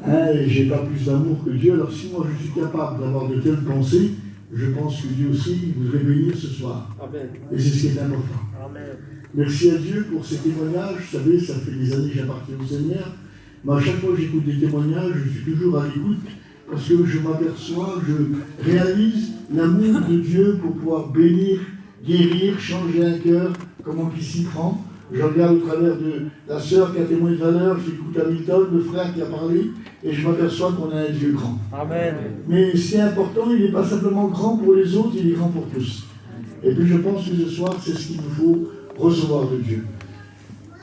Et j'ai pas plus d'amour que Dieu. Alors si moi je suis capable d'avoir de telles pensées, je pense que Dieu aussi voudrait bénir ce soir. Amen. Et c'est ce qui est important. Amen. Merci à Dieu pour ces témoignages. Vous savez, ça fait des années que j'appartiens au Seigneur. Mais à chaque fois que j'écoute des témoignages, je suis toujours à l'écoute parce que je m'aperçois, je réalise l'amour de Dieu pour pouvoir bénir, guérir, changer un cœur, comment il s'y prend. Je regarde au travers de la sœur qui a témoigné tout à l'heure, j'écoute Hamilton, le frère qui a parlé, et je m'aperçois qu'on a un Dieu grand. Amen. Mais ce qui est important, il n'est pas simplement grand pour les autres, il est grand pour tous. Et puis je pense que ce soir, c'est ce qu'il nous faut recevoir de Dieu.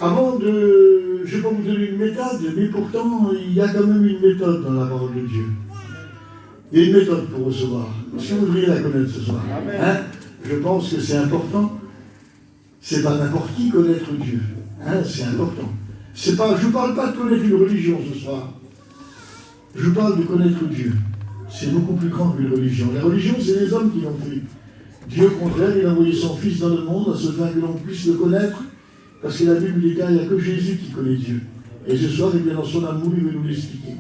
Avant de... Je ne vais pas vous donner une méthode, mais pourtant, il y a quand même une méthode dans la parole de Dieu. Il y a une méthode pour recevoir. Est-ce que vous voudriez la connaître ce soir? Hein? Je pense que c'est important. C'est pas n'importe qui connaître Dieu. Hein? C'est important. C'est pas, je ne vous parle pas de connaître une religion ce soir. Je vous parle de connaître Dieu. C'est beaucoup plus grand qu'une religion. La religion, c'est les hommes qui l'ont fait. Dieu, au contraire, il a envoyé son Fils dans le monde à ce fin que l'on puisse le connaître. Parce que la Bible dit qu'il n'y a que Jésus qui connaît Dieu. Et ce soir, il est dans son amour, il veut nous l'expliquer.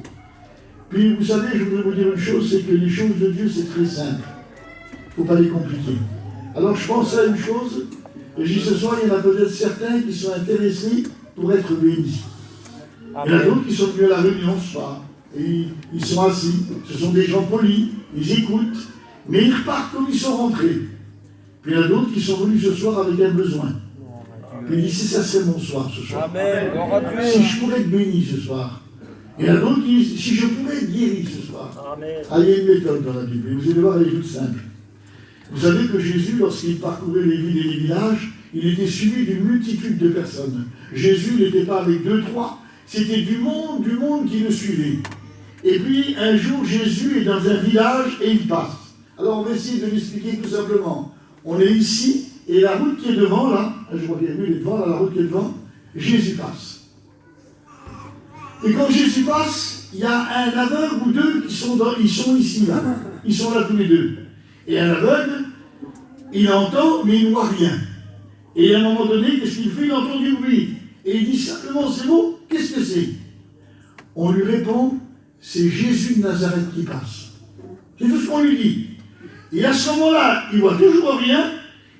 Puis, vous savez, je voudrais vous dire une chose, c'est que les choses de Dieu, c'est très simple. Il ne faut pas les compliquer. Alors, je pense à une chose, et je dis ce soir, il y en a peut-être certains qui sont intéressés pour être bénis. Il y en a d'autres qui sont venus à la réunion ce soir. Et ils sont assis, ce sont des gens polis, ils écoutent, mais ils repartent comme ils sont rentrés. Puis il y en a d'autres qui sont venus ce soir avec un besoin. Puis il dit, si ça c'est mon soir ce soir. Amen. Si je pourrais être béni ce soir. Il y en a d'autres qui disent, si je pourrais être guéri ce soir. Amen. Ah, il y a une méthode dans la Bible, et vous allez voir, elle est toute simple. Vous savez que Jésus, lorsqu'il parcourait les villes et les villages, il était suivi d'une multitude de personnes. Jésus n'était pas avec 2, 3, c'était du monde qui le suivait. Et puis, un jour, Jésus est dans un village et il passe. Alors, on va essayer de l'expliquer tout simplement. On est ici, et la route qui est devant, là, je vois bien mieux, il est devant, là, la route qui est devant, Jésus passe. Et quand Jésus passe, il y a un aveugle ou deux qui sont, ils sont ici, là. Ils sont là tous les deux. Et un aveugle, il entend, mais il ne voit rien. Et à un moment donné, qu'est-ce qu'il fait? Il entend du bruit. Et il dit simplement ces mots, qu'est-ce que c'est? On lui répond, c'est Jésus de Nazareth qui passe. C'est tout ce qu'on lui dit. Et à ce moment-là, il ne voit toujours rien.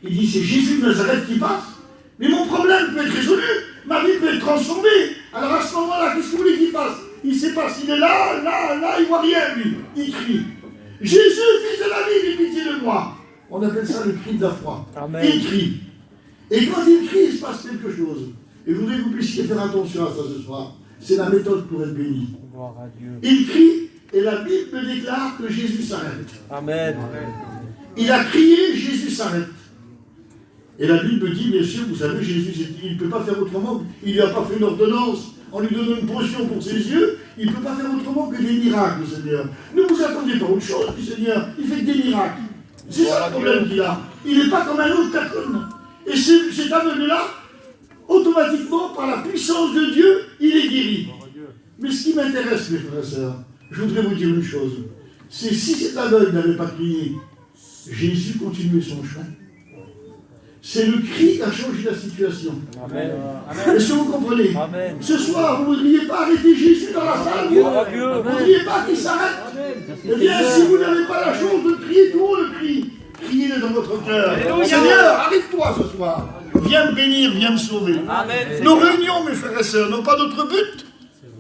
Il dit, c'est Jésus de Nazareth qui passe. Mais mon problème peut être résolu. Ma vie peut être transformée. Alors à ce moment-là, qu'est-ce que vous voulez qu'il fasse? Il ne sait pas s'il est là, il ne voit rien, lui. Il crie. Jésus, fils de David, aie pitié de moi. On appelle ça le cri de la foi. Amen. Il crie. Et quand il crie, il se passe quelque chose. Et je voudrais que vous puissiez faire attention à ça ce soir. C'est la méthode pour être béni. Gloire à Dieu. Il crie, et la Bible déclare que Jésus s'arrête. Amen. Il a crié, Jésus s'arrête. Et la Bible dit, bien sûr, vous savez, Jésus, il ne peut pas faire autrement. Il ne lui a pas fait une ordonnance en lui donnant une potion pour ses yeux. Il ne peut pas faire autrement que des miracles, le Seigneur. Ne vous attendez pas à autre chose du Seigneur. Il fait que des miracles. C'est ça le problème qu'il a. Il n'est pas comme un autre personne. Et cet aveugle-là, automatiquement, par la puissance de Dieu, il est guéri. Mais ce qui m'intéresse, mes frères et sœurs, je voudrais vous dire une chose. C'est si cet aveugle n'avait pas crié, Jésus continuait son chemin. C'est le cri qui a changé la situation. Amen. Est-ce que vous comprenez? Amen. Ce soir, vous ne voudriez pas arrêter Jésus dans la salle? Vous ne voudriez pas qu'il s'arrête? Eh bien, si vous n'avez pas la chance de crier tout haut le cri, criez-le dans votre cœur. Seigneur, arrête-toi ce soir. Viens me bénir, viens me sauver. Amen. Nos réunions, mes frères et sœurs, n'ont pas d'autre but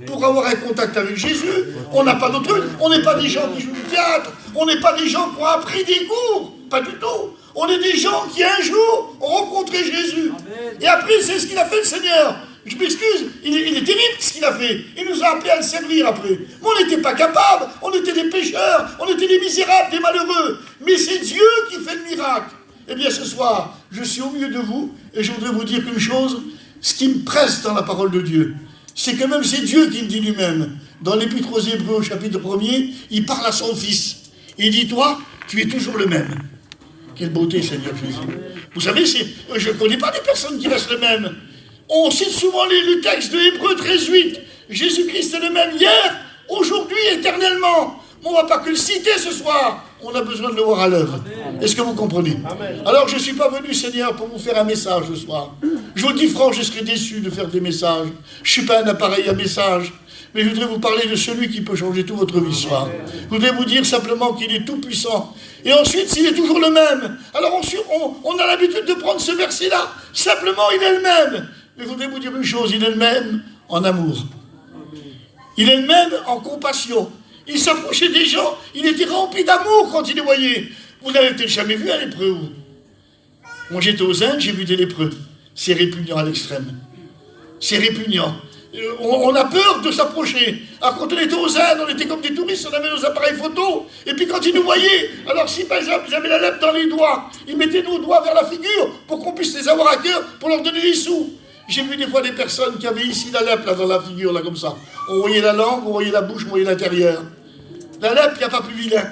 pour avoir un contact avec Jésus. On n'a pas d'autre but. On n'est pas des gens qui jouent du théâtre. On n'est pas des gens qui ont appris des cours. Pas du tout. On est des gens qui un jour ont rencontré Jésus. Amen. Et après, c'est ce qu'il a fait le Seigneur. Je m'excuse, il est terrible ce qu'il a fait. Il nous a appelés à le servir après. Mais on n'était pas capables. On était des pécheurs. On était des misérables, des malheureux. Mais c'est Dieu qui fait le miracle. Eh bien, ce soir, je suis au milieu de vous et je voudrais vous dire qu'une chose, ce qui me presse dans la parole de Dieu, c'est que même c'est Dieu qui me dit lui-même. Dans l'Épître aux Hébreux, au chapitre 1er, il parle à son Fils. Il dit, toi, tu es toujours le même. Quelle beauté, Seigneur Jésus. Vous savez, je ne connais pas des personnes qui restent le même. On cite souvent le texte de Hébreux 13:8. Jésus-Christ est le même hier, aujourd'hui, éternellement. Mais on ne va pas que le citer ce soir. on a besoin de le voir à l'œuvre. Est-ce que vous comprenez? Alors je ne suis pas venu, Seigneur, pour vous faire un message ce soir. Je vous le dis franc, je serais déçu de faire des messages. Je ne suis pas un appareil à message. Mais je voudrais vous parler de celui qui peut changer toute votre vie ce soir. Je voudrais vous dire simplement qu'il est tout puissant. Et ensuite, s'il est toujours le même, alors on a l'habitude de prendre ce verset-là. Simplement, il est le même. Mais je voudrais vous dire une chose, il est le même en amour. Il est le même en compassion. Il s'approchait des gens, il était rempli d'amour quand il les voyait. Vous n'avez peut-être jamais vu un lépreux, vous. Moi, j'étais aux Indes, j'ai vu des lépreux. C'est répugnant à l'extrême. C'est répugnant. On a peur de s'approcher. Alors quand on était aux Indes, on était comme des touristes, on avait nos appareils photo. Et puis quand ils nous voyaient, alors si par exemple ils avaient la lèpre dans les doigts, ils mettaient nos doigts vers la figure pour qu'on puisse les avoir à cœur pour leur donner des sous. J'ai vu des fois des personnes qui avaient ici la lèpre là, dans la figure, là comme ça. On voyait la langue, on voyait la bouche, on voyait l'intérieur. La lèpre, il n'y a pas plus vilain.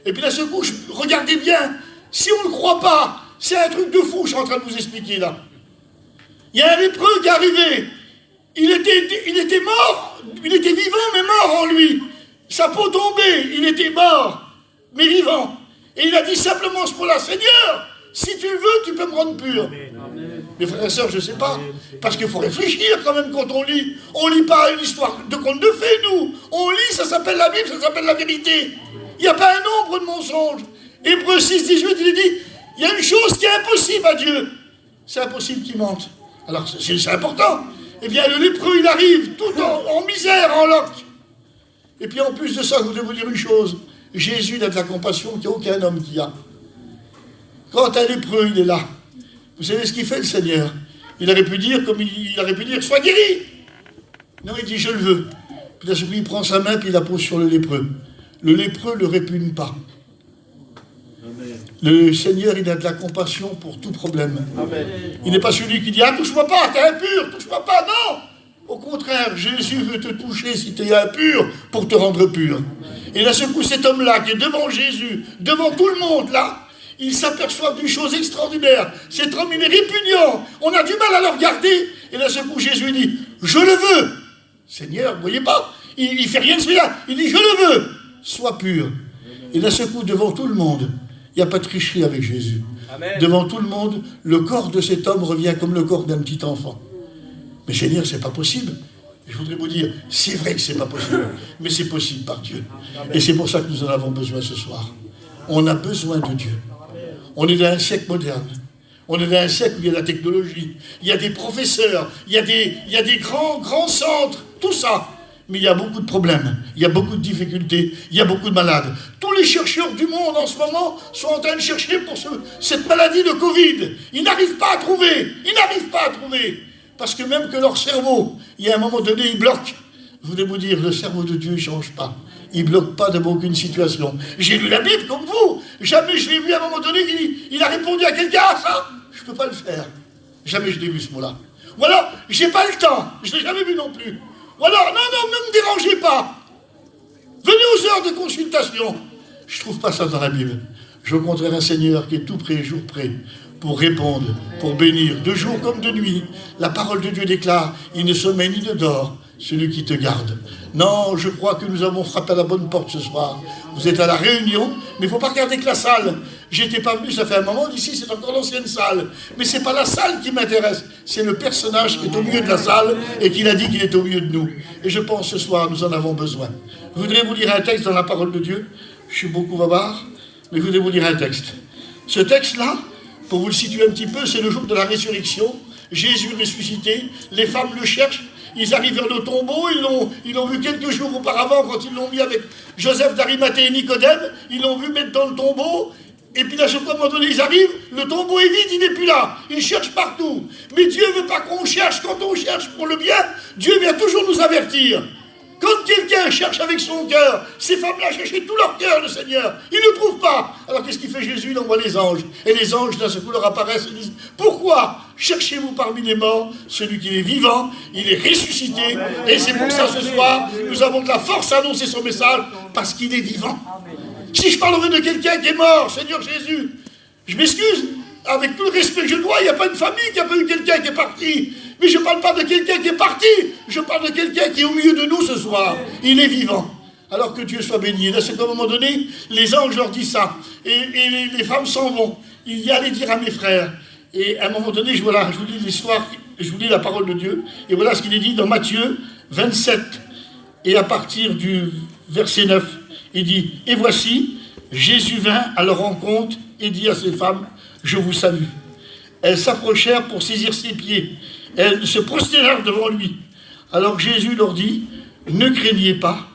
Et puis là, ce coup, regardez bien, si on ne le croit pas, c'est un truc de fou, je suis en train de vous expliquer là. Il y a un lépreux qui est arrivé. Il était mort, il était vivant mais mort en lui. Sa peau tombait, il était mort, mais vivant. Et il a dit simplement ce mot-là, Seigneur, si tu le veux, tu peux me rendre pur. Mes frères et sœurs, je ne sais pas, parce qu'il faut réfléchir quand même quand on lit. On ne lit pas une histoire de conte de fées, nous. On lit, ça s'appelle la Bible, ça s'appelle la vérité. Il n'y a pas un nombre de mensonges. Hébreux 6, 18, il dit, il y a une chose qui est impossible à Dieu. C'est impossible qu'il mente. Alors c'est important. Eh bien, le lépreux, il arrive tout en misère, en loque. Et puis, en plus de ça, je voudrais vous dire une chose. Jésus, il a de la compassion qu'il n'y a aucun homme qui a. Quand un lépreux, il est là, vous savez ce qu'il fait, le Seigneur? Il aurait pu dire, sois guéri. Non, il dit, je le veux. Puis, d'un seul coup, il prend sa main, puis il la pose sur le lépreux. Le lépreux ne le répugne pas. Le Seigneur, il a de la compassion pour tout problème. Amen. Il n'est pas celui qui dit, ah, touche-moi pas, t'es impur, touche-moi pas, non. Au contraire, Jésus veut te toucher si tu es impur pour te rendre pur. Et là, ce coup, cet homme-là qui est devant Jésus, devant tout le monde, là, il s'aperçoit d'une chose extraordinaire. Cet homme, il est répugnant. On a du mal à le regarder. Et là, ce coup, Jésus dit, je le veux. Seigneur, vous ne voyez pas, il ne fait rien de celui-là. Il dit, je le veux. Sois pur. Et là, ce coup, devant tout le monde, il n'y a pas de tricherie avec Jésus. Amen. Devant tout le monde, le corps de cet homme revient comme le corps d'un petit enfant. Mais Seigneur, c'est pas possible. Je voudrais vous dire, c'est vrai que c'est pas possible, mais c'est possible par Dieu. Et c'est pour ça que nous en avons besoin ce soir. On a besoin de Dieu. On est dans un siècle moderne. On est dans un siècle où il y a la technologie, il y a des professeurs, il y a des grands centres, tout ça. Mais il y a beaucoup de problèmes, il y a beaucoup de difficultés, il y a beaucoup de malades. Tous les chercheurs du monde en ce moment sont en train de chercher pour cette maladie de Covid. Ils n'arrivent pas à trouver, Parce que même que leur cerveau, il y a un moment donné, il bloque. Je voudrais vous dire, le cerveau de Dieu ne change pas. Il ne bloque pas devant aucune situation. J'ai lu la Bible comme vous. Jamais je l'ai vu à un moment donné, il a répondu à quelqu'un, ah ça, je ne peux pas le faire. Jamais je l'ai vu ce mot-là. Ou alors, j'ai pas le temps. Je ne l'ai jamais vu non plus. Ou alors, non, ne me dérangez pas. Venez aux heures de consultation. Je ne trouve pas ça dans la Bible. Je veux au contraire un Seigneur qui est tout prêt, jour prêt, pour répondre, pour bénir, de jour comme de nuit. La parole de Dieu déclare, il ne sommeille ni ne dort, celui qui te garde. Non, je crois que nous avons frappé à la bonne porte ce soir. Vous êtes à la réunion, mais il ne faut pas regarder que la salle. J'étais pas venu, ça fait un moment, d'ici c'est encore l'ancienne salle. Mais ce n'est pas la salle qui m'intéresse, c'est le personnage qui est au milieu de la salle et qui a dit qu'il est au milieu de nous. Et je pense ce soir, nous en avons besoin. Je voudrais vous lire un texte dans la parole de Dieu. Je suis beaucoup bavard, mais je voudrais vous lire un texte. Ce texte-là, pour vous le situer un petit peu, c'est le jour de la résurrection. Jésus ressuscité, les femmes le cherchent. Ils arrivent vers le tombeau, ils l'ont vu quelques jours auparavant quand ils l'ont mis avec Joseph d'Arimathée et Nicodème. Ils l'ont vu mettre dans le tombeau. Et puis là, à un moment donné, ils arrivent, le tombeau est vide, il n'est plus là. Ils cherchent partout. Mais Dieu ne veut pas qu'on cherche. Quand on cherche pour le bien, Dieu vient toujours nous avertir. Quand quelqu'un cherche avec son cœur, ces femmes-là cherchaient tout leur cœur, le Seigneur. Ils ne le trouvent pas. Alors qu'est-ce qu'il fait Jésus? Il envoie les anges. Et les anges, d'un seul coup, leur apparaissent et disent, pourquoi cherchez-vous parmi les morts celui qui est vivant? Il est ressuscité. Amen. Et c'est pour ça, ce soir, nous avons de la force à annoncer son message, parce qu'il est vivant. Amen. Si je parlerai de quelqu'un qui est mort, Seigneur Jésus, je m'excuse, avec tout le respect que je dois, il n'y a pas une famille qui n'a pas eu quelqu'un qui est parti. Mais je ne parle pas de quelqu'un qui est parti, je parle de quelqu'un qui est au milieu de nous ce soir. Il est vivant. Alors que Dieu soit béni. Et là, c'est qu'à un moment donné, les anges leur disent ça. Et les femmes s'en vont. Il y a à les dire à mes frères. Et à un moment donné, je vous lis l'histoire, je vous lis la parole de Dieu. Et voilà ce qu'il est dit dans Matthieu 27. Et à partir du verset 9, il dit, « Et voici, Jésus vint à leur rencontre et dit à ces femmes, « Je vous salue. » Elles s'approchèrent pour saisir ses pieds. Elles se prosternèrent devant lui. Alors Jésus leur dit, « Ne craignez pas.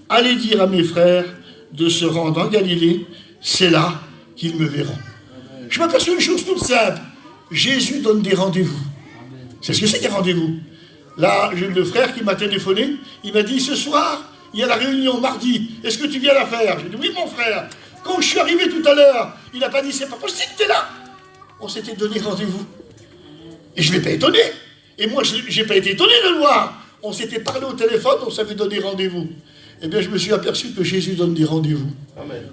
Allez dire à mes frères de se rendre en Galilée. C'est là qu'ils me verront. » Je m'aperçois une chose toute simple. Jésus donne des rendez-vous. C'est ce que c'est qu'un rendez-vous. Là, j'ai le frère qui m'a téléphoné. Il m'a dit, ce soir, il y a la réunion mardi. Est-ce que tu viens la faire? J'ai dit, oui, mon frère. Quand je suis arrivé tout à l'heure, il n'a pas dit, c'est pas possible, t'es là. On s'était donné rendez-vous. Et je ne l'ai pas étonné. Et moi, je n'ai pas été étonné de le voir. On s'était parlé au téléphone, on s'avait donné rendez-vous. Eh bien, je me suis aperçu que Jésus donne des rendez-vous.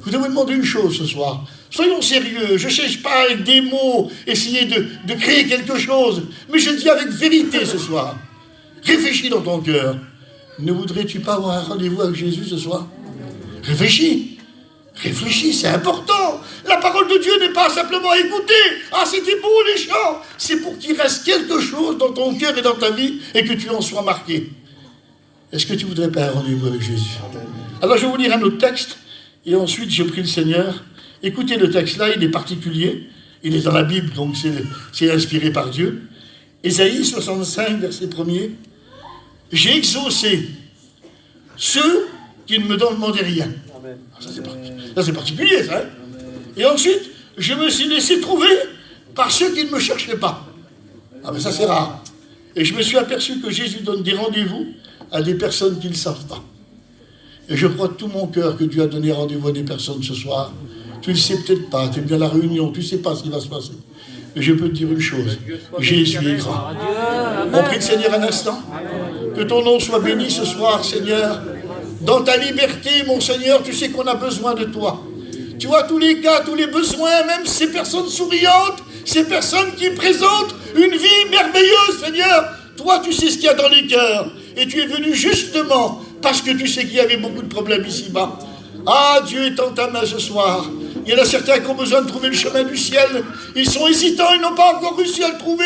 Je vous demander une chose ce soir. Soyons sérieux. Je ne cherche pas avec des mots, essayer de créer quelque chose. Mais je dis avec vérité ce soir. Réfléchis dans ton cœur. Ne voudrais-tu pas avoir un rendez-vous avec Jésus ce soir? Réfléchis. Réfléchis, c'est important. La parole de Dieu n'est pas simplement écoutée. Ah, c'était beau les chants. C'est pour qu'il reste quelque chose dans ton cœur et dans ta vie et que tu en sois marqué. Est-ce que tu voudrais pas un rendez-vous avec Jésus? Alors je vais vous lire un autre texte et ensuite je prie le Seigneur. Écoutez le texte là, il est particulier. Il est dans la Bible, donc c'est inspiré par Dieu. Ésaïe 65, verset 1er. J'ai exaucé ceux qui ne me demandaient rien. Ça c'est particulier, ça. Hein. Et ensuite, je me suis laissé trouver par ceux qui ne me cherchaient pas. Ah ben ça c'est rare. Et je me suis aperçu que Jésus donne des rendez-vous à des personnes qui ne savent pas. Et je crois de tout mon cœur que Dieu a donné rendez-vous à des personnes ce soir. Tu ne le sais peut-être pas, tu es bien à la réunion, tu ne sais pas ce qui va se passer. Mais je peux te dire une chose, Jésus est grand. On prie le Seigneur un instant. Que ton nom soit béni ce soir, Seigneur. Dans ta liberté, mon Seigneur, tu sais qu'on a besoin de toi. Tu vois tous les cas, tous les besoins, même ces personnes souriantes, ces personnes qui présentent une vie merveilleuse, Seigneur. Toi, tu sais ce qu'il y a dans les cœurs. Et tu es venu justement parce que tu sais qu'il y avait beaucoup de problèmes ici-bas. Ah, Dieu est en ta main ce soir. Il y en a certains qui ont besoin de trouver le chemin du ciel. Ils sont hésitants, ils n'ont pas encore réussi à le trouver.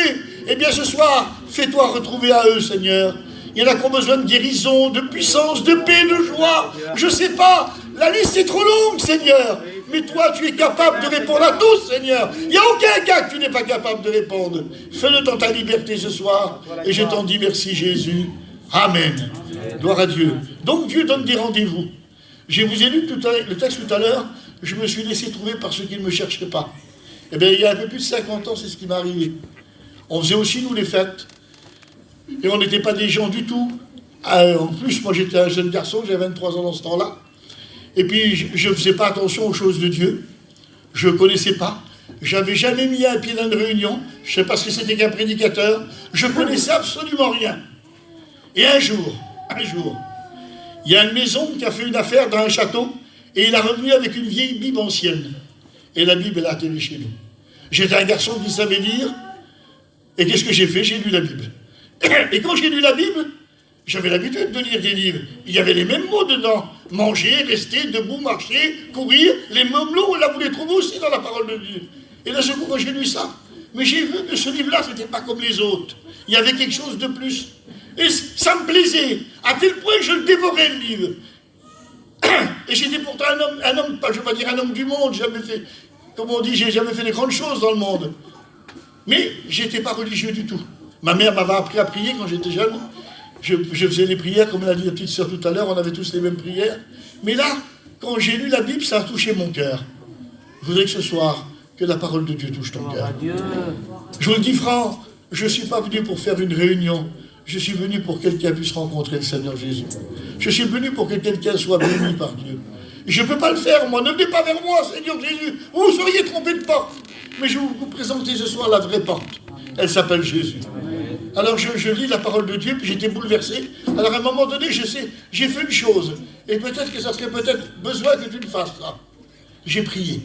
Eh bien, ce soir, fais-toi retrouver à eux, Seigneur. Il y en a qui ont besoin de guérison, de puissance, de paix, de joie. Je ne sais pas, la liste est trop longue, Seigneur. Mais toi, tu es capable de répondre à tous, Seigneur. Il n'y a aucun cas que tu n'es pas capable de répondre. Fais-le dans ta liberté ce soir. Et je t'en dis merci, Jésus. Amen. Gloire à Dieu. Donc Dieu donne des rendez-vous. Je vous ai lu le texte tout à l'heure. Je me suis laissé trouver par ceux qui ne me cherchaient pas. Eh bien, il y a un peu plus de 50 ans, c'est ce qui m'est arrivé. On faisait aussi, nous, les fêtes. Et on n'était pas des gens du tout. En plus, moi, j'étais un jeune garçon, j'avais 23 ans dans ce temps-là. Et puis, je ne faisais pas attention aux choses de Dieu. Je ne connaissais pas. J'avais jamais mis un pied dans une réunion. Je ne sais pas ce que c'était qu'un prédicateur. Je ne connaissais absolument rien. Et un jour, il y a une maison qui a fait une affaire dans un château et il a revenu avec une vieille Bible ancienne. Et la Bible, elle a atterri chez nous. J'étais un garçon qui savait lire. Et qu'est-ce que j'ai fait? J'ai lu la Bible. Et quand j'ai lu la Bible, j'avais l'habitude de lire des livres. Il y avait les mêmes mots dedans. Manger, rester, debout, marcher, courir. Les mêmes mots, là, vous les trouvez aussi dans la parole de Dieu. Et là, second, quand j'ai lu ça, mais j'ai vu que ce livre-là, c'était pas comme les autres. Il y avait quelque chose de plus. Et ça me plaisait, à tel point que je le dévorais, le livre. Et j'étais pourtant un homme, je ne vais pas dire un homme du monde, jamais fait, comme on dit, j'ai jamais fait des grandes choses dans le monde. Mais j'étais pas religieux du tout. Ma mère m'avait appris à prier quand j'étais jeune. Je faisais les prières, comme l'a dit la petite sœur tout à l'heure, on avait tous les mêmes prières. Mais là, quand j'ai lu la Bible, ça a touché mon cœur. Je voudrais que ce soir, que la parole de Dieu touche ton cœur. Je vous le dis franc, je ne suis pas venu pour faire une réunion. Je suis venu pour que quelqu'un puisse rencontrer le Seigneur Jésus. Je suis venu pour que quelqu'un soit béni par Dieu. Je ne peux pas le faire, moi. Ne venez pas vers moi, Seigneur Jésus. Vous seriez trompé de porte. Mais je vais vous présenter ce soir la vraie porte. Elle s'appelle Jésus. Alors je lis la parole de Dieu, puis j'étais bouleversé. Alors à un moment donné, je sais, j'ai fait une chose. Et peut-être que ça serait peut-être besoin que tu le fasses, ça. J'ai prié.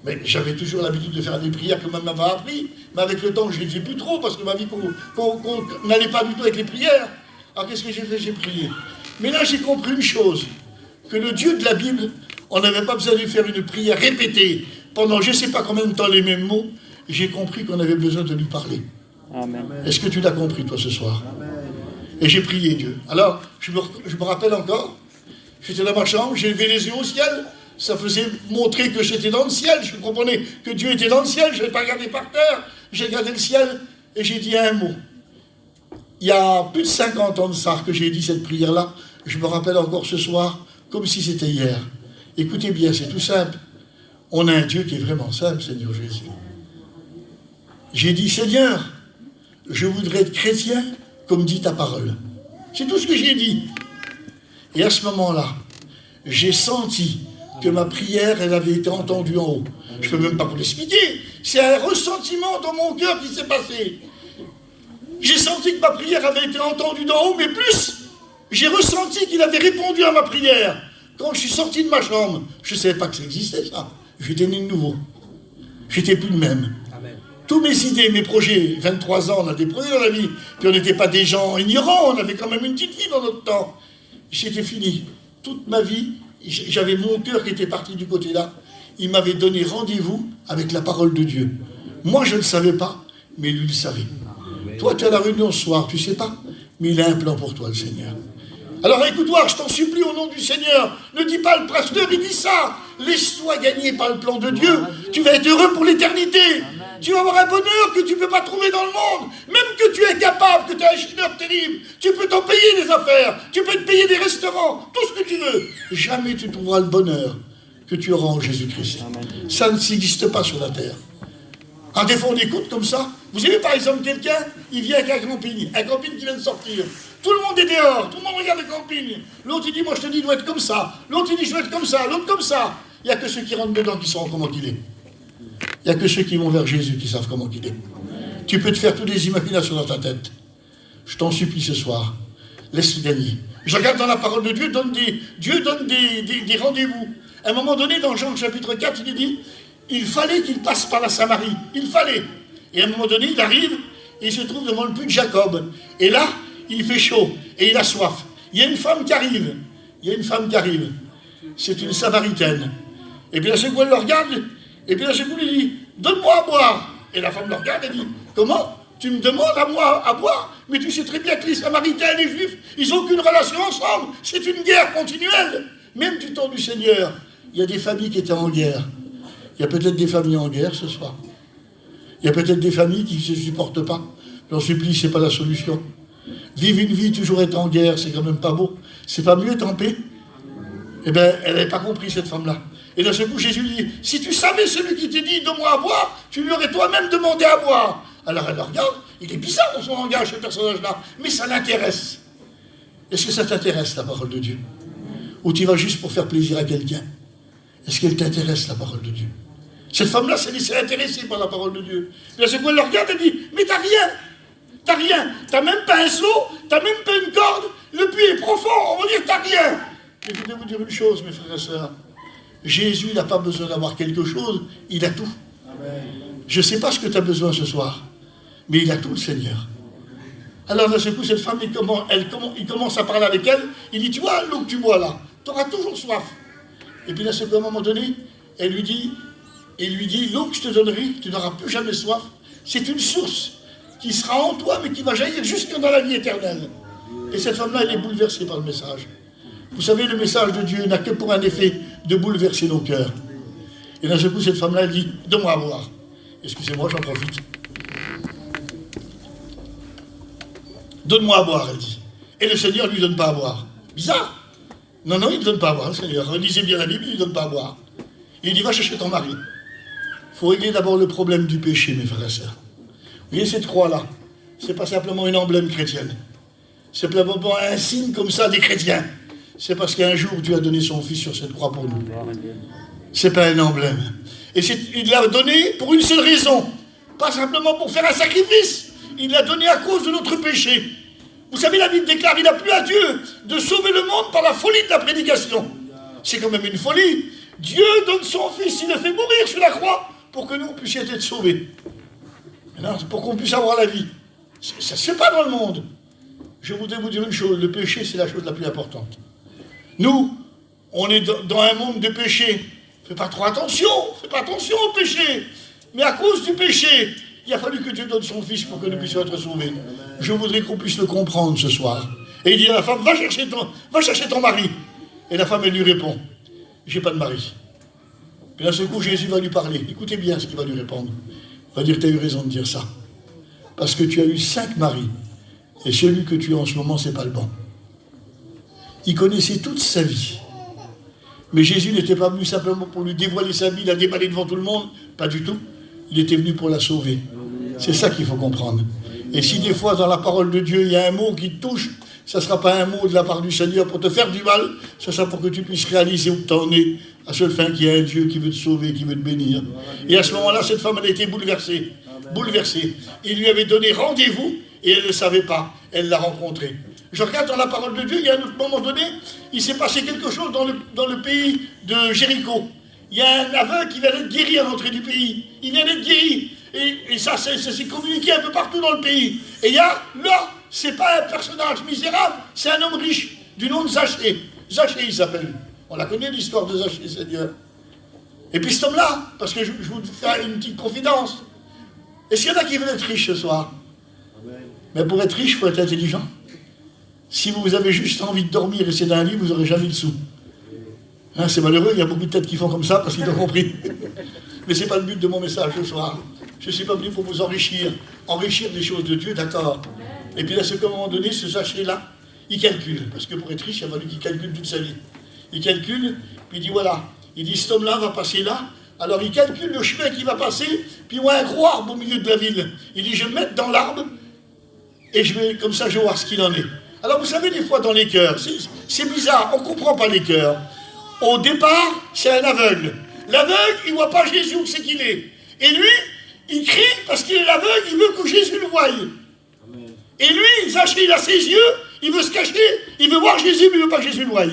Mais j'avais toujours l'habitude de faire des prières que maman m'avait appris. Mais avec le temps, je ne les faisais plus trop, parce que ma vie, qu'on n'allait pas du tout avec les prières. Alors qu'est-ce que j'ai fait? J'ai prié. Mais là, j'ai compris une chose, que le Dieu de la Bible, on n'avait pas besoin de lui faire une prière répétée pendant je ne sais pas combien de temps les mêmes mots. J'ai compris qu'on avait besoin de lui parler. Amen. Est-ce que tu l'as compris, toi, ce soir? Et j'ai prié Dieu. Alors, je me rappelle encore, j'étais dans ma chambre, j'ai levé les yeux au ciel, ça faisait montrer que j'étais dans le ciel, je comprenais que Dieu était dans le ciel, je n'avais pas regardé par terre, j'ai regardé le ciel, et j'ai dit un mot. Il y a plus de 50 ans de ça que j'ai dit cette prière-là, je me rappelle encore ce soir, comme si c'était hier. Écoutez bien, c'est tout simple. On a un Dieu qui est vraiment simple, Seigneur Jésus. J'ai dit, Seigneur, je voudrais être chrétien comme dit ta parole. C'est tout ce que j'ai dit. Et à ce moment-là, j'ai senti que ma prière, elle avait été entendue en haut. Je ne peux même pas vous l'expliquer. C'est un ressentiment dans mon cœur qui s'est passé. J'ai senti que ma prière avait été entendue d'en haut, mais plus, j'ai ressenti qu'il avait répondu à ma prière. Quand je suis sorti de ma chambre, je ne savais pas que ça existait, ça. J'étais né de nouveau. J'étais plus le même. Amen. Tous mes idées, mes projets, 23 ans, on a des projets dans la vie, puis on n'était pas des gens ignorants, on avait quand même une petite vie dans notre temps. C'était fini. Toute ma vie, j'avais mon cœur qui était parti du côté-là. Il m'avait donné rendez-vous avec la parole de Dieu. Moi, je ne le savais pas, mais lui le savait. Amen. Toi, tu es à la réunion ce soir, tu ne sais pas, mais il a un plan pour toi, le Seigneur. Alors écoute-moi, je t'en supplie au nom du Seigneur, ne dis pas le pasteur, il dit ça. Laisse-toi gagner par le plan de Dieu. Tu vas être heureux pour l'éternité. Tu vas avoir un bonheur que tu ne peux pas trouver dans le monde. Même que tu es capable, que tu es un chineur terrible. Tu peux t'en payer des affaires. Tu peux te payer des restaurants. Tout ce que tu veux. Jamais tu trouveras le bonheur que tu auras en Jésus-Christ. Ça ne s'existe pas sur la terre. En des fois, on écoute comme ça. Vous avez par exemple quelqu'un, il vient avec un camping qui vient de sortir. Tout le monde est dehors, tout le monde regarde le camping. L'autre il dit, moi je te dis, il doit être comme ça. L'autre il dit, je dois être comme ça, l'autre comme ça. Il n'y a que ceux qui rentrent dedans qui sauront comment il est. Il n'y a que ceux qui vont vers Jésus qui savent comment il est. Tu peux te faire toutes les imaginations dans ta tête. Je t'en supplie ce soir, laisse-le gagner. Je regarde dans la parole de Dieu, Dieu donne des rendez-vous. À un moment donné, dans Jean chapitre 4, il dit, il fallait qu'il passe par la Samarie. Il fallait. Et à un moment donné, il arrive, et il se trouve devant le puits de Jacob. Et là, il fait chaud, et il a soif. Il y a une femme qui arrive. C'est une Samaritaine. Et puis là, ce coup, elle le regarde, et puis là, ce coup, il dit, donne-moi à boire. Et la femme le regarde, elle dit, comment? Tu me demandes à moi à boire? Mais tu sais très bien que les Samaritains et les Juifs, ils n'ont aucune relation ensemble. C'est une guerre continuelle. Même du temps du Seigneur, il y a des familles qui étaient en guerre. Il y a peut-être des familles en guerre ce soir. Il y a peut-être des familles qui ne se supportent pas. J'en supplie, ce n'est pas la solution. Vivre une vie toujours être en guerre, c'est quand même pas beau. C'est pas mieux être en paix. Eh bien, elle n'avait pas compris, cette femme-là. Et d'un seul coup, Jésus lui dit, si tu savais celui qui t'a dit, donne-moi à boire, tu lui aurais toi-même demandé à boire. Alors elle le regarde, il est bizarre dans son langage, ce personnage-là, mais ça l'intéresse. Est-ce que ça t'intéresse, la parole de Dieu? Ou tu vas juste pour faire plaisir à quelqu'un? Est-ce qu'elle t'intéresse, la parole de Dieu? Cette femme-là s'est laissée intéresser par la parole de Dieu. Et d'un seul coup, elle le regarde et dit, mais t'as rien. T'as rien. T'as même pas un seau, t'as même pas une corde, le puits est profond, on va dire t'as rien. Mais je vais vous dire une chose, mes frères et sœurs. Jésus n'a pas besoin d'avoir quelque chose, il a tout. Amen. Je ne sais pas ce que tu as besoin ce soir, mais il a tout, le Seigneur. Alors d'un seul coup, cette femme, il commence à parler avec elle, il dit, tu vois, l'eau que tu bois là, tu auras toujours soif. Et puis là, à un moment donné, il lui dit, l'eau que je te donnerai, tu n'auras plus jamais soif. C'est une source qui sera en toi, mais qui va jaillir jusque dans la vie éternelle. Et cette femme-là, elle est bouleversée par le message. Vous savez, le message de Dieu n'a que pour un effet de bouleverser nos cœurs. Et d'un seul coup, cette femme-là, elle dit, donne-moi à boire. Excusez-moi, j'en profite. Donne-moi à boire, elle dit. Et le Seigneur ne lui donne pas à boire. Bizarre. Non, il ne donne pas à boire, le Seigneur. Relisez bien la Bible, il ne lui donne pas à boire. Il dit, va chercher ton mari. Il faut régler d'abord le problème du péché, mes frères et sœurs. Vous voyez cette croix-là, ce n'est pas simplement une emblème chrétienne. C'est simplement un signe comme ça des chrétiens. C'est parce qu'un jour, Dieu a donné son Fils sur cette croix pour nous. Ce n'est pas un emblème. Et il l'a donné pour une seule raison. Pas simplement pour faire un sacrifice. Il l'a donné à cause de notre péché. Vous savez, la Bible déclare, il n'a plu à Dieu de sauver le monde par la folie de la prédication. C'est quand même une folie. Dieu donne son Fils, il le fait mourir sur la croix pour que nous puissions être sauvés. Pour qu'on puisse avoir la vie. Ça ne se fait pas dans le monde. je voudrais vous dire une chose, le péché, c'est la chose la plus importante. Nous, on est dans un monde de péché. Fais pas trop attention, fais pas attention au péché. Mais à cause du péché, il a fallu que Dieu donne son Fils pour que nous puissions être sauvés. Je voudrais qu'on puisse le comprendre ce soir. Et il dit à la femme, va chercher ton mari. Et la femme, elle lui répond, j'ai pas de mari. Puis d'un seul coup, Jésus va lui parler. Écoutez bien ce qu'il va lui répondre. Il va dire, tu as eu raison de dire ça. Parce que tu as eu 5 maris. Et celui que tu as en ce moment, c'est pas le bon. Il connaissait toute sa vie. Mais Jésus n'était pas venu simplement pour lui dévoiler sa vie, la déballer devant tout le monde. Pas du tout. Il était venu pour la sauver. C'est ça qu'il faut comprendre. Et si des fois, dans la parole de Dieu, il y a un mot qui te touche, ça ne sera pas un mot de la part du Seigneur pour te faire du mal, ça sera pour que tu puisses réaliser où tu en es, à seule fin qu'il y a un Dieu qui veut te sauver, qui veut te bénir. Et à ce moment-là, cette femme, elle a été bouleversée. Bouleversée. Il lui avait donné rendez-vous et elle ne le savait pas. Elle l'a rencontré. Je regarde dans la parole de Dieu, il y a un autre moment donné, il s'est passé quelque chose dans le pays de Jéricho. Il y a un aveugle qui vient d'être guéri à l'entrée du pays. Il vient d'être guéri. Et ça s'est communiqué un peu partout dans le pays. Et il y a là, c'est pas un personnage misérable, c'est un homme riche, du nom de Zachée. Zachée, il s'appelle. On la connaît, l'histoire de Zachée, Seigneur. Et puis cet homme-là, parce que je vous fais une petite confidence. Est-ce qu'il y en a qui veulent être riches ce soir? Mais pour être riche, il faut être intelligent. Si vous avez juste envie de dormir et c'est dans un lit, vous n'aurez jamais le sou. Hein, c'est malheureux, il y a beaucoup de têtes qui font comme ça parce qu'ils ont compris. Mais ce n'est pas le but de mon message ce soir. Je ne suis pas venu pour vous enrichir. Enrichir des choses de Dieu, d'accord. Et puis là, à un moment donné, ce sachet-là, il calcule. Parce que pour être riche, il a fallu qu'il calcule toute sa vie. Il calcule, puis il dit voilà. Il dit cet homme-là va passer là. Alors il calcule le chemin qu'il va passer, puis il voit un gros arbre au milieu de la ville. Il dit je vais me mettre dans l'arbre, et je vais, comme ça, je vais voir ce qu'il en est. Alors vous savez, des fois dans les cœurs, c'est bizarre, on ne comprend pas les cœurs. Au départ, c'est un aveugle. L'aveugle, il ne voit pas Jésus où c'est qu'il est. Et lui, il crie parce qu'il est l'aveugle, il veut que Jésus le voie. Et lui, Zachée, il a ses yeux, il veut se cacher, il veut voir Jésus, mais il ne veut pas que Jésus le voie.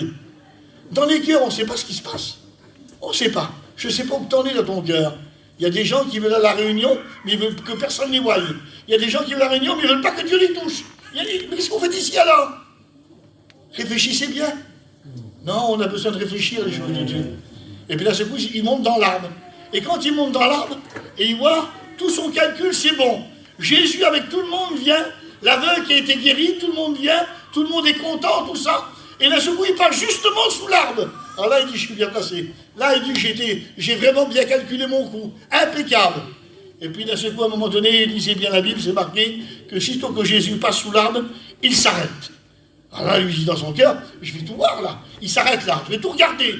Dans les cœurs, on ne sait pas ce qui se passe. On ne sait pas. Je ne sais pas où tu en es dans ton cœur. Il y a des gens qui veulent à la réunion, mais ils veulent que personne ne les voie. Il y a des gens qui veulent à la réunion, mais ils ne veulent pas que Dieu les touche. Mais qu'est-ce qu'on fait ici alors? Réfléchissez bien. Non, on a besoin de réfléchir les choses de Dieu. Et puis là, ce coup, il monte dans l'arbre. Et quand il monte dans l'arbre, et il voit, tout son calcul, c'est bon. Jésus avec tout le monde vient, l'aveugle qui a été guéri, tout le monde vient, tout le monde est content, tout ça. Et là, ce coup, il part justement sous l'arbre. Alors là, il dit, je suis bien placé. Là, il dit, j'ai vraiment bien calculé mon coup. Impeccable. Et puis, d'un seul coup, à un moment donné, lisez bien la Bible, c'est marqué que sitôt que Jésus passe sous l'arbre, il s'arrête. Alors là, lui dit dans son cœur, je vais tout voir là. Il s'arrête là, je vais tout regarder.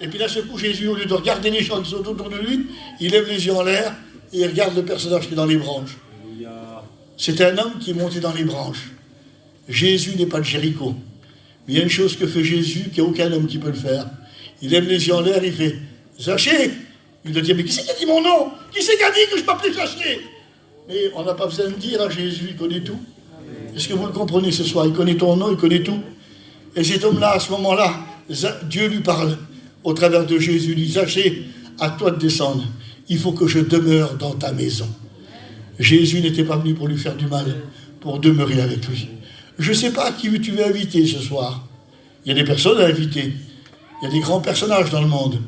Et puis d'un seul coup, Jésus, au lieu de regarder les gens qui sont autour de lui, il lève les yeux en l'air et il regarde le personnage qui est dans les branches. C'est un homme qui est monté dans les branches. Jésus n'est pas de Jéricho. Mais il y a une chose que fait Jésus, qu'il n'y a aucun homme qui peut le faire. Il lève les yeux en l'air, il fait « Zachée !» Il doit dire « Mais qui c'est qui a dit mon nom? Qui c'est qui a dit que je m'appelais Zachée ?» Mais on n'a pas besoin de dire à Jésus, il connaît tout. Est-ce que vous le comprenez ce soir? Il connaît ton nom, il connaît tout. Et cet homme-là, à ce moment-là, Dieu lui parle au travers de Jésus. Il dit « Zachée, à toi de descendre. Il faut que je demeure dans ta maison. » Jésus n'était pas venu pour lui faire du mal, pour demeurer avec lui. Je ne sais pas qui tu veux inviter ce soir. Il y a des personnes à inviter. Il y a des grands personnages dans le monde.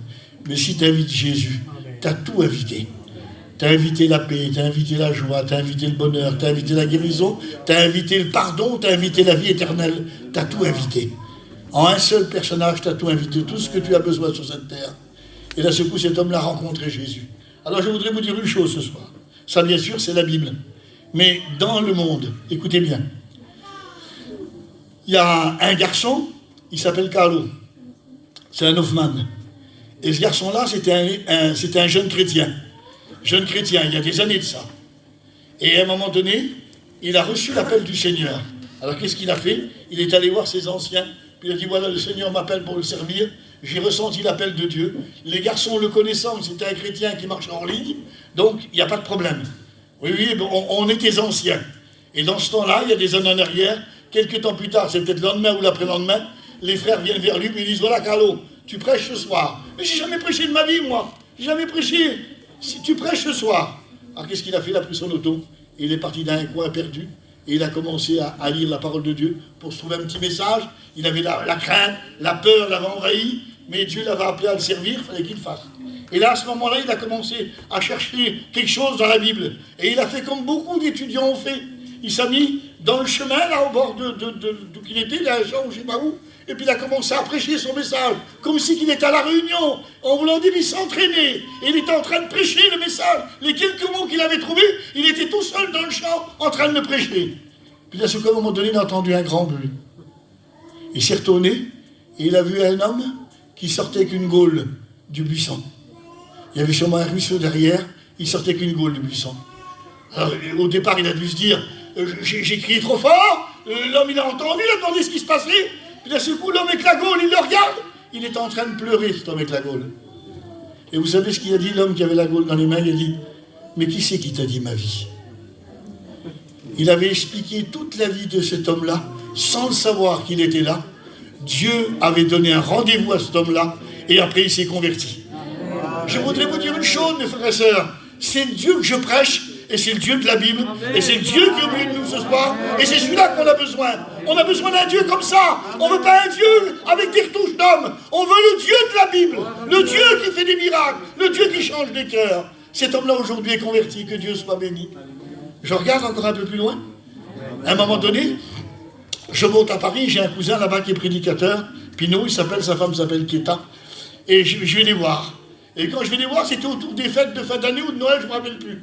Mais si tu invites Jésus, tu as tout invité. Tu as invité la paix, tu as invité la joie, tu as invité le bonheur, tu as invité la guérison, tu as invité le pardon, tu as invité la vie éternelle. Tu as tout invité. En un seul personnage, tu as tout invité, tout ce que tu as besoin sur cette terre. Et là, ce coup, cet homme-là a rencontré Jésus. Alors, je voudrais vous dire une chose ce soir. Ça, bien sûr, c'est la Bible. Mais dans le monde, écoutez bien, il y a un garçon, il s'appelle Carlo. C'est un Hoffman. Et ce garçon-là, c'était un jeune chrétien. Jeune chrétien, il y a des années de ça. Et à un moment donné, il a reçu l'appel du Seigneur. Alors qu'est-ce qu'il a fait? Il est allé voir ses anciens, puis il a dit, voilà, le Seigneur m'appelle pour le servir, j'ai ressenti l'appel de Dieu. Les garçons le connaissant, c'était un chrétien qui marchait en ligne, donc il n'y a pas de problème. Oui, on était anciens. Et dans ce temps-là, il y a des années en arrière, quelques temps plus tard, c'est peut-être le lendemain ou l'après-lendemain, les frères viennent vers lui, puis ils disent, voilà Carlo, tu prêches ce soir. Mais j'ai jamais prêché de ma vie, moi. J'ai jamais prêché. Si tu prêches ce soir. Alors qu'est-ce qu'il a fait? Il a pris son auto, et il est parti dans un coin perdu, et il a commencé à lire la parole de Dieu pour se trouver un petit message. Il avait la crainte, la peur l'avait envahi, mais Dieu l'avait appelé à le servir, il fallait qu'il le fasse. Et là, à ce moment-là, il a commencé à chercher quelque chose dans la Bible. Et il a fait comme beaucoup d'étudiants ont fait. Il s'est mis dans le chemin, là, au bord d'où qu'il était, là, Jean, je ne sais pas où. Et puis il a commencé à prêcher son message, comme si il était à la réunion, en voulant dire, il s'entraînait. Et il était en train de prêcher le message. Les quelques mots qu'il avait trouvés, il était tout seul dans le champ, en train de le prêcher. Puis là, à un moment donné, il a entendu un grand bruit. Il s'est retourné, et il a vu un homme qui sortait avec une gaule du buisson. Il y avait sûrement un ruisseau derrière, il sortait avec une gaule du buisson. Alors, au départ, il a dû se dire, j'ai crié trop fort, l'homme il a entendu, il a demandé ce qui se passait. Puis d'un seul coup, l'homme avec la gaule, il le regarde, il est en train de pleurer, cet homme avec la gaule. Et vous savez ce qu'il a dit, l'homme qui avait la gaule dans les mains, il a dit, mais qui c'est qui t'a dit ma vie? Il avait expliqué toute la vie de cet homme-là, sans le savoir qu'il était là. Dieu avait donné un rendez-vous à cet homme-là, et après il s'est converti. Je voudrais vous dire une chose, mes frères et sœurs, c'est le Dieu que je prêche, et c'est le Dieu de la Bible, et c'est le Dieu qui est au milieu de nous ce soir, et c'est celui-là qu'on a besoin. On a besoin d'un Dieu comme ça. On ne veut pas un Dieu avec des retouches d'homme. On veut le Dieu de la Bible, le Dieu qui fait des miracles, le Dieu qui change des cœurs. Cet homme-là aujourd'hui est converti, que Dieu soit béni. Je regarde encore un peu plus loin. À un moment donné, je monte à Paris, j'ai un cousin là-bas qui est prédicateur, Pinot, sa femme s'appelle Keta, et je vais les voir. Et quand je vais les voir, c'était autour des fêtes de fin d'année ou de Noël, je ne me rappelle plus.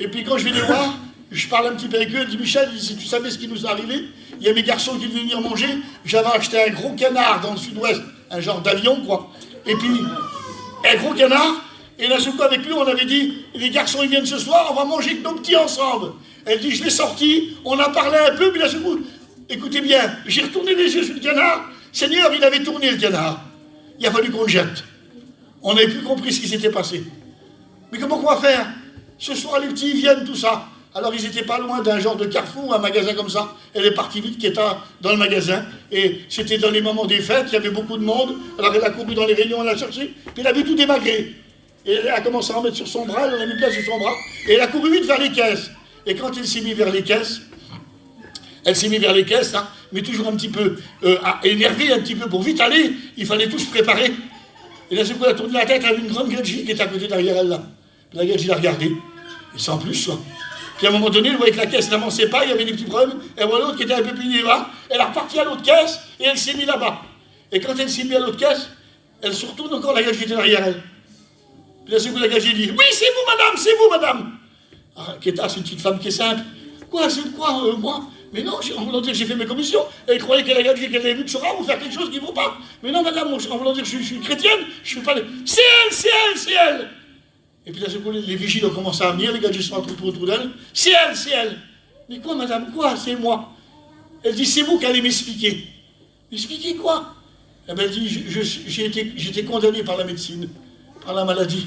Et puis quand je vais les voir, je parle un petit peu avec eux, elle dit, Michel, si tu savais ce qui nous est arrivé, il y a mes garçons qui devaient venir manger, j'avais acheté un gros canard dans le sud-ouest, un genre d'avion, quoi. Et puis, un gros canard, et là, ce coup, avec lui, on avait dit, les garçons, ils viennent ce soir, on va manger avec nos petits ensemble. Elle dit, je l'ai sorti, on a parlé un peu, puis là, ce coup, écoutez bien, j'ai retourné les yeux sur le canard, Seigneur, il avait tourné le canard. Il a fallu qu'on le jette. On n'avait plus compris ce qui s'était passé. Mais comment on va faire? Ce soir, les petits viennent, tout ça. Alors, ils n'étaient pas loin d'un genre de carrefour, un magasin comme ça. Elle est partie vite, qui était dans le magasin. Et c'était dans les moments des fêtes, il y avait beaucoup de monde. Alors, elle a couru dans les rayons, elle a cherché. Puis, elle a vu tout démagré. Et elle a commencé à en mettre sur son bras, elle en a mis place sur son bras. Et elle a couru vite vers les caisses. Et quand elle s'est mise vers les caisses, hein, mais toujours un petit peu énervée, un petit peu pour vite aller. Il fallait tous se préparer. Et là, c'est quoi, elle a tourné la tête, elle a vu une grande Gadji qui était à côté derrière elle, là. Puis la Gadji l'a regardée. Et sans plus, ça. Puis à un moment donné, elle voyait que la caisse n'avançait pas, il y avait des petits problèmes. Elle voit l'autre qui était un peu plus là. Elle a reparti à l'autre caisse et elle s'est mise là-bas. Et quand elle s'est mise à l'autre caisse, elle se retourne encore, la Gadji était derrière elle. Puis là, c'est quoi, la Gadji dit, oui, c'est vous, madame, c'est vous, madame. Ah, Keta, c'est une petite femme qui est simple. Quoi, c'est quoi, moi? Mais non, en voulant dire que j'ai fait mes commissions, elle croyait qu'elle avait vu de Sora ou faire quelque chose qui ne vaut pas. Mais non, madame, en voulant dire que je suis chrétienne, je ne fais pas... C'est elle, c'est elle, c'est elle. Et puis là, les vigiles ont commencé à venir, les gars sont autour d'elle. C'est elle, c'est elle. Mais quoi, madame, quoi? C'est moi. Elle dit, c'est vous qui allez m'expliquer. M'expliquer quoi? Eh bien, elle dit, j'étais condamné par la médecine, par la maladie.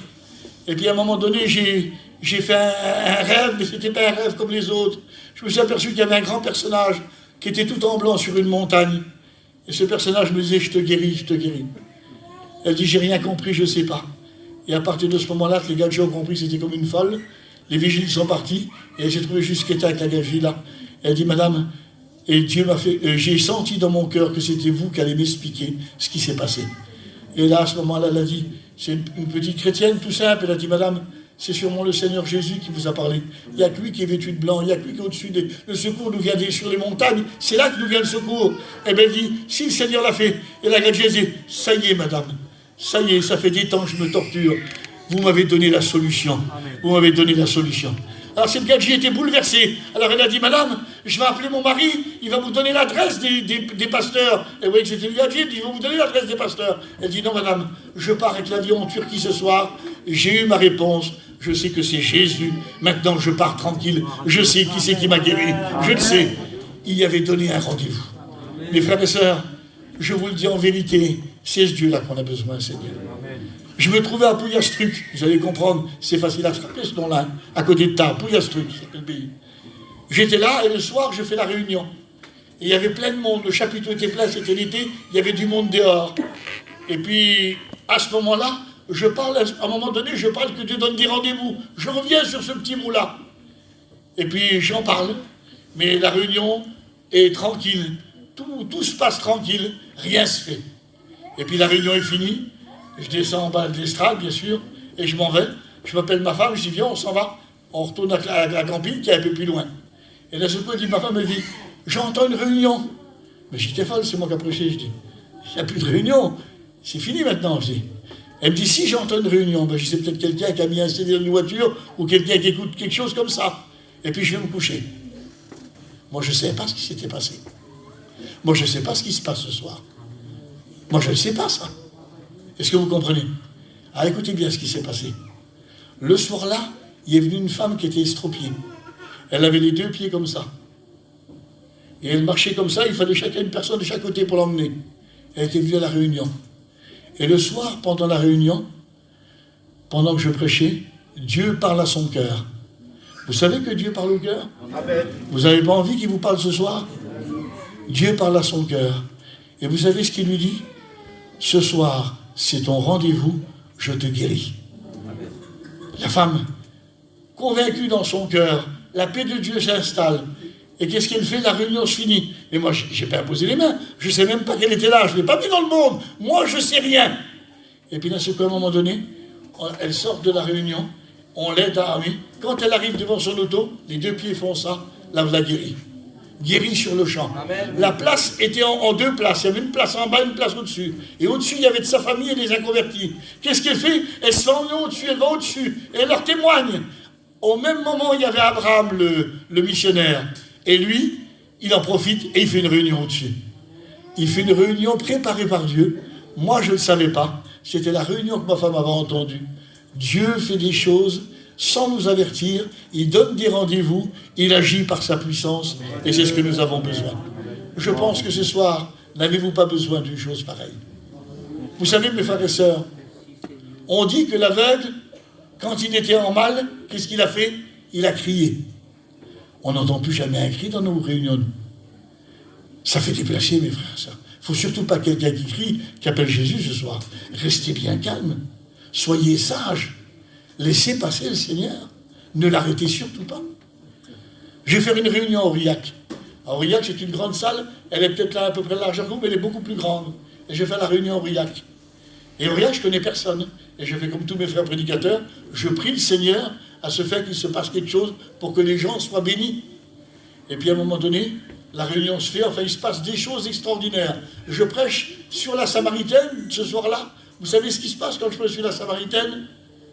Et puis à un moment donné, j'ai fait un rêve, mais ce n'était pas un rêve comme les autres. Je me suis aperçu qu'il y avait un grand personnage qui était tout en blanc sur une montagne. Et ce personnage me disait, je te guéris, je te guéris. Elle dit, j'ai rien compris, je ne sais pas. Et à partir de ce moment-là, les Gadji ont compris que c'était comme une folle. Les vigiles sont partis, et elle s'est trouvée juste qu'elle était avec la Gadji là. Elle dit, madame, et Dieu m'a fait, j'ai senti dans mon cœur que c'était vous qui allez m'expliquer ce qui s'est passé. Et là, à ce moment-là, elle a dit, c'est une petite chrétienne tout simple, elle a dit, madame, c'est sûrement le Seigneur Jésus qui vous a parlé. Il n'y a que lui qui est vêtu de blanc, il n'y a que lui qui est au-dessus le secours nous vient sur les montagnes, c'est là que nous vient le secours. Et bien elle dit, si le Seigneur l'a fait, et la Gadji dit, ça y est madame, ça y est, ça fait des temps que je me torture, vous m'avez donné la solution, vous m'avez donné la solution. Alors cette Gadji était bouleversée, alors elle a dit, madame, je vais appeler mon mari, il va vous donner l'adresse des pasteurs. Et vous voyez que c'était une Gadji, il dit, je vais vous donner l'adresse des pasteurs. Elle dit, non madame, je pars avec l'avion en Turquie ce soir, j'ai eu ma réponse, je sais que c'est Jésus, maintenant je pars tranquille, je sais qui c'est qui m'a guéri, je le sais. Il y avait donné un rendez-vous. Mes frères et sœurs, je vous le dis en vérité, c'est ce Dieu-là qu'on a besoin, Seigneur. Je me trouvais à Pouillastruc, vous allez comprendre, c'est facile à se rappeler ce nom-là, à côté de Tarbes, Pouillastruc, c'est quel pays. J'étais là et le soir, je fais la réunion. Et il y avait plein de monde, le chapiteau était plein, c'était l'été, il y avait du monde dehors. Et puis, à ce moment-là, je parle, à un moment donné, je parle que Dieu donne des rendez-vous. Je reviens sur ce petit mot-là. Et puis, j'en parle. mais la réunion est tranquille. Tout se passe tranquille, rien se fait. Et puis la réunion est finie, je descends en bas de l'estrade, bien sûr, et je m'en vais. Je m'appelle ma femme, je dis viens, on s'en va. On retourne à la camping qui est un peu plus loin. Et d'un seul coup, ma femme me dit, j'entends une réunion. Mais j'étais folle, c'est moi qui ai prêché, je dis, il n'y a plus de réunion, c'est fini maintenant, je dis. Elle me dit, si j'entends une réunion, ben, je dis, c'est peut-être quelqu'un qui a mis un CD dans une voiture, ou quelqu'un qui écoute quelque chose comme ça. Et puis je vais me coucher. Moi, je ne savais pas ce qui s'était passé. Moi, je ne sais pas ce qui se passe ce soir. Moi, je ne sais pas ça. Est-ce que vous comprenez? Ah, écoutez bien ce qui s'est passé. Le soir-là, il est venu une femme qui était estropiée. Elle avait les deux pieds comme ça. Et elle marchait comme ça, il fallait une personne de chaque côté pour l'emmener. Elle était venue à la réunion. Et le soir, pendant la réunion, pendant que je prêchais, Dieu parle à son cœur. Vous savez que Dieu parle au cœur? Vous n'avez pas envie qu'il vous parle ce soir? Dieu parle à son cœur. Et vous savez ce qu'il lui dit? Ce soir, c'est ton rendez-vous, je te guéris. La femme, convaincue dans son cœur, la paix de Dieu s'installe. Et qu'est-ce qu'elle fait? La réunion se finit. Mais moi, je n'ai pas imposé les mains. Je ne sais même pas qu'elle était là. Je ne l'ai pas mis dans le monde. Moi, je ne sais rien. Et puis, d'un seul coup, à un moment donné, elle sort de la réunion. On l'aide à armer. Quand elle arrive devant son auto, les deux pieds font ça. Là, vous la guérit. Guérie sur le champ. Amen. La place était en deux places. Il y avait une place en bas, une place au-dessus. Et au-dessus, il y avait de sa famille et des inconvertis. Qu'est-ce qu'elle fait? Elle se fait emmener au-dessus, elle va au-dessus. Et elle leur témoigne. Au même moment, il y avait Abraham, le missionnaire. Et lui, il en profite et il fait une réunion au-dessus. Il fait une réunion préparée par Dieu. Moi, je ne le savais pas. C'était la réunion que ma femme avait entendue. Dieu fait des choses sans nous avertir. Il donne des rendez-vous. Il agit par sa puissance. Et c'est ce que nous avons besoin. Je pense que ce soir, n'avez-vous pas besoin d'une chose pareille? Vous savez, mes frères et sœurs, on dit que l'aveugle, quand il était en mal, qu'est-ce qu'il a fait? Il a crié. On n'entend plus jamais un cri dans nos réunions. Ça fait déplacer, mes frères et sœurs. Il ne faut surtout pas quelqu'un qui crie, qui appelle Jésus ce soir. Restez bien calme. Soyez sages. Laissez passer le Seigneur. Ne l'arrêtez surtout pas. Je vais faire une réunion à Aurillac. À Aurillac, c'est une grande salle. Elle est peut-être là à peu près large à vous, mais elle est beaucoup plus grande. Et je vais faire la réunion à Aurillac. Et Aurillac, je ne connais personne. Et je fais comme tous mes frères prédicateurs. Je prie le Seigneur à ce fait qu'il se passe quelque chose pour que les gens soient bénis. Et puis à un moment donné, la réunion se fait, enfin il se passe des choses extraordinaires. Je prêche sur la Samaritaine ce soir-là. Vous savez ce qui se passe quand je prêche sur la Samaritaine?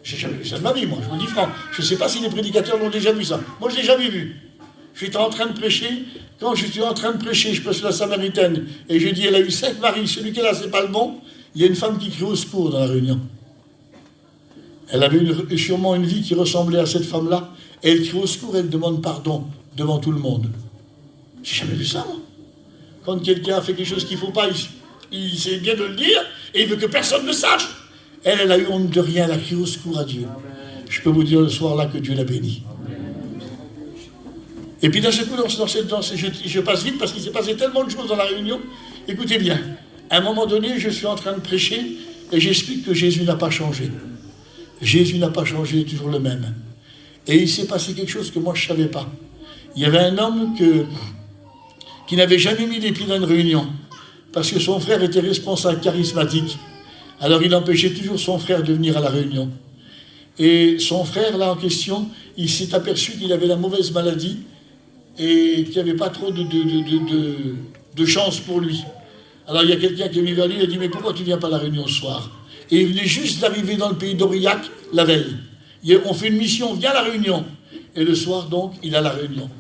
J'ai jamais vu ça de ma vie, moi, je vous le dis franc. Je ne sais pas si les prédicateurs l'ont déjà vu ça. Moi, je ne l'ai jamais vu. J'étais en train de prêcher. Quand je suis en train de prêcher, je prêche sur la Samaritaine. Et je dis, elle a eu 5 maris. Celui qui est là, c'est pas le bon. Il y a une femme qui crie au secours dans la réunion. Elle avait sûrement une vie qui ressemblait à cette femme-là. Et elle crie au secours, elle demande pardon devant tout le monde. J'ai jamais vu ça, moi. Quand quelqu'un a fait quelque chose qu'il ne faut pas, il sait bien de le dire, et il veut que personne ne sache. Elle a eu honte de rien, elle a crié au secours à Dieu. Je peux vous dire le soir-là que Dieu l'a bénie. Et puis d'un seul coup, je passe vite parce qu'il s'est passé tellement de choses dans la réunion. Écoutez bien, à un moment donné, je suis en train de prêcher, et j'explique que Jésus n'a pas changé. Jésus n'a pas changé, il est toujours le même. Et il s'est passé quelque chose que moi je ne savais pas. Il y avait un homme qui n'avait jamais mis les pieds dans une réunion, parce que son frère était responsable charismatique. Alors il empêchait toujours son frère de venir à la réunion. Et son frère, là en question, il s'est aperçu qu'il avait la mauvaise maladie et qu'il n'y avait pas trop de chance pour lui. Alors il y a quelqu'un qui est venu vers lui et a dit « Mais pourquoi tu ne viens pas à la réunion ce soir ?» Et il venait juste d'arriver dans le pays d'Aurillac la veille. On fait une mission, viens à la réunion. Et le soir, donc, il a la réunion.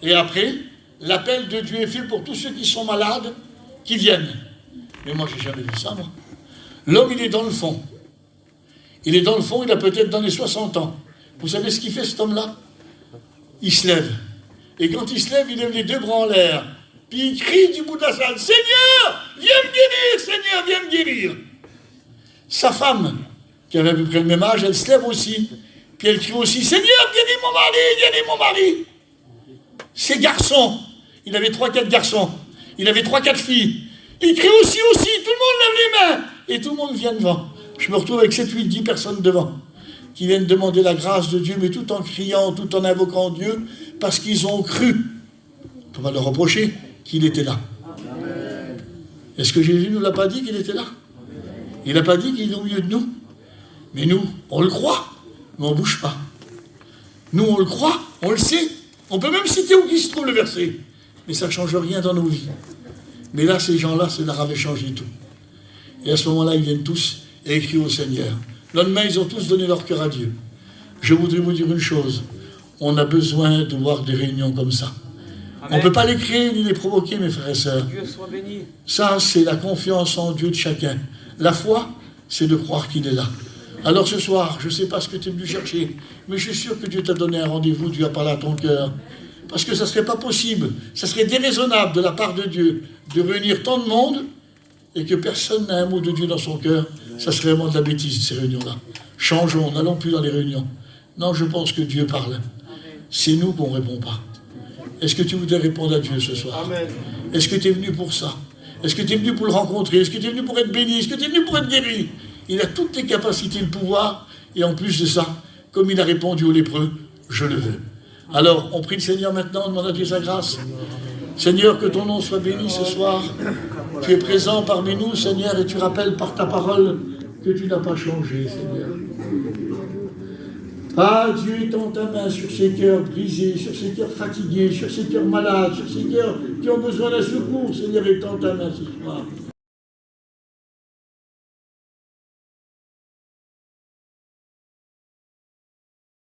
Et après, l'appel de Dieu est fait pour tous ceux qui sont malades, qui viennent. Mais moi, je n'ai jamais vu ça, moi. L'homme, il est dans le fond. Il est dans le fond, il a peut-être dans les 60 ans. Vous savez ce qu'il fait, cet homme-là? Il se lève. Et quand il se lève, il lève les deux bras en l'air. Puis il crie du bout de la salle, « Seigneur, viens me guérir, Seigneur, viens me guérir !» Sa femme, qui avait à peu près le même âge, elle se lève aussi. Puis elle crie aussi, « Seigneur, guéris mon mari, guéris mon mari !» Ses garçons, il avait 3-4 garçons, il avait 3-4 filles. Il crie aussi, tout le monde lève les mains. Et tout le monde vient devant. Je me retrouve avec 7, 8, 10 personnes devant, qui viennent demander la grâce de Dieu, mais tout en criant, tout en invoquant Dieu, parce qu'ils ont cru. On va le reprocher qu'il était là. Est-ce que Jésus ne nous l'a pas dit qu'il était là? Il n'a pas dit qu'il est au milieu de nous. Mais nous, on le croit, mais on ne bouge pas. Nous, on le croit, on le sait. On peut même citer où il se trouve le verset. Mais ça ne change rien dans nos vies. Mais là, ces gens-là, ça leur avait changé tout. Et à ce moment-là, ils viennent tous et écrivent au Seigneur. Le lendemain, ils ont tous donné leur cœur à Dieu. Je voudrais vous dire une chose. On a besoin de voir des réunions comme ça. Amen. On ne peut pas les créer ni les provoquer, mes frères et sœurs. Dieu soit béni. Ça, c'est la confiance en Dieu de chacun. La foi, c'est de croire qu'il est là. Alors ce soir, je ne sais pas ce que tu es venu chercher, mais je suis sûr que Dieu t'a donné un rendez-vous, Dieu a parlé à ton cœur. Parce que ça ne serait pas possible, ça serait déraisonnable de la part de Dieu de réunir tant de monde et que personne n'a un mot de Dieu dans son cœur. Ça serait vraiment de la bêtise, ces réunions-là. Changeons, n'allons plus dans les réunions. Non, je pense que Dieu parle. C'est nous qu'on ne répond pas. Est-ce que tu voudrais répondre à Dieu ce soir? Est-ce que tu es venu pour ça? Est-ce que tu es venu pour le rencontrer? Est-ce que tu es venu pour être béni? Est-ce que tu es venu pour être guéri? Il a toutes les capacités, le pouvoir, et en plus de ça, comme il a répondu aux lépreux, je le veux. Alors, on prie le Seigneur maintenant, on demande à Dieu sa grâce. Seigneur, que ton nom soit béni ce soir. Tu es présent parmi nous, Seigneur, et tu rappelles par ta parole que tu n'as pas changé, Seigneur. Ah, Dieu étend ta main sur ces cœurs brisés, sur ces cœurs fatigués, sur ces cœurs malades, sur ces cœurs qui ont besoin d'un secours. Seigneur, étend ta main ce soir.